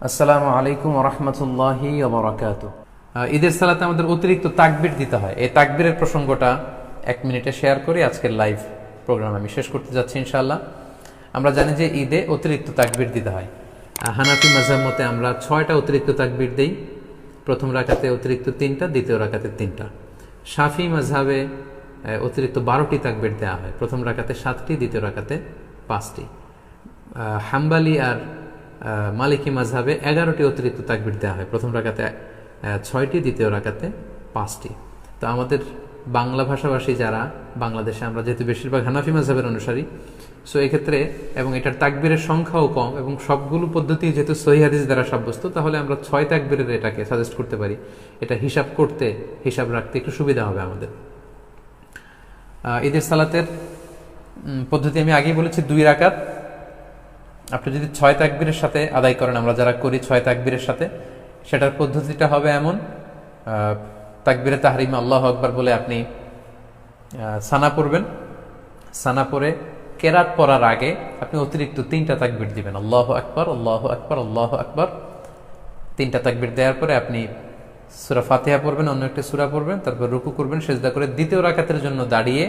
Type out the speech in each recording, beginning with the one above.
আসসালামু আলাইকুম ওয়া রাহমাতুল্লাহি ওয়া বারাকাতুহু। ঈদের সালাতে আমাদের অতিরিক্ত তাকবীর দিতে হয়। এই তাকবীরের প্রসঙ্গটা 1 মিনিটে শেয়ার করে আজকের লাইভ প্রোগ্রাম আমি শেষ করতে যাচ্ছি ইনশাআল্লাহ। আমরা জানি যে ঈদে অতিরিক্ত তাকবীর দিতে হয়। হানাফি মাযহাব মতে আমরা 6টা অতিরিক্ত তাকবীর দেই। প্রথম রাকাতে অতিরিক্ত 3টা, দ্বিতীয় রাকাতে 3টা। শাফি মাযহাবে অতিরিক্ত 12টি তাকবীর দেওয়া হয়। প্রথম রাকাতে 7টি, দ্বিতীয় রাকাতে 5টি। হাম্বালি আর মালিকি মাযহাবে 11টি অতিরিক্ত তাকবীর দেওয়া হয়। প্রথম রাকাতে 6টি, দ্বিতীয় রাকাতে 5টি। তো আমাদের বাংলা ভাষাভাষী যারা, বাংলাদেশে আমরা যেহেতু বেশিরভাগ হানাফি মাযহাবের অনুসারী, সো এক্ষেত্রে এবং এটার তাকবীরের সংখ্যাও কম এবং সবগুলো পদ্ধতি যেহেতু সহিহ হাদিস দ্বারা সাব্যস্ত, তাহলে আমরা 6 তাকবীরের এটাকে সাজেস্ট করতে পারি। এটা হিসাব রাখতে একটু সুবিধা হবে আমাদের। ঈদের সালাতের পদ্ধতি আমি আগেই বলেছি 2 রাকাত। আপনি যদি 6 তাকবীরের সাথে আদায় করেন, আমরা যারা করি 6 তাকবীরের সাথে, সেটার পদ্ধতিটা হবে এমন: তাকবীরে তাহরিমে আল্লাহু আকবার বলে আপনি সানা পড়বেন। সানা পড়ে কেরাত পড়ার আগে আপনি অতিরিক্ত 3টা তাকবীর দিবেন, আল্লাহু আকবার, আল্লাহু আকবার, আল্লাহু আকবার। 3টা তাকবীর দেওয়ার পরে আপনি সূরা ফাতিহা পড়বেন, অন্য একটা সূরা পড়বেন, তারপর রুকু করবেন, সিজদা করে দ্বিতীয় রাকাতের জন্য দাঁড়িয়ে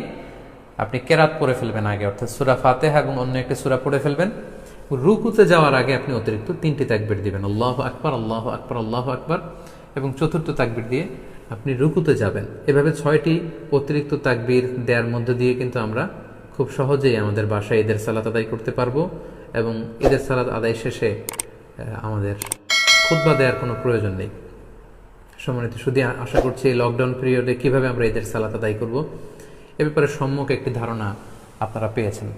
আপনি কেরাত পড়ে ফেলবেন আগে, অর্থাৎ সূরা ফাতিহা এবং অন্য একটা সূরা পড়ে ফেলবেন। রুকুতে যাওয়ার আগে আপনি অতিরিক্ত 3টি তাকবীর দিবেন, আল্লাহু আকবার, আল্লাহু আকবার, আল্লাহু আকবার, এবং চতুর্থ তাকবীর দিয়ে আপনি রুকুতে যাবেন। এভাবে 6টি অতিরিক্ত তাকবীর দেওয়ার মধ্য দিয়ে কিন্তু আমরা খুব সহজেই আমাদের বাসায় ঈদের সালাত আদায় করতে পারবো এবং ঈদের সালাত আদায় শেষে আমাদের খুতবা দেওয়ার কোনো প্রয়োজন নেই। সম্মানিত শুধু আশা করছি এই লকডাউন পিরিয়ডে কিভাবে আমরা ঈদের সালাত আদায় করব এ ব্যাপারে সম্যক একটি ধারণা আপনারা পেয়েছেন।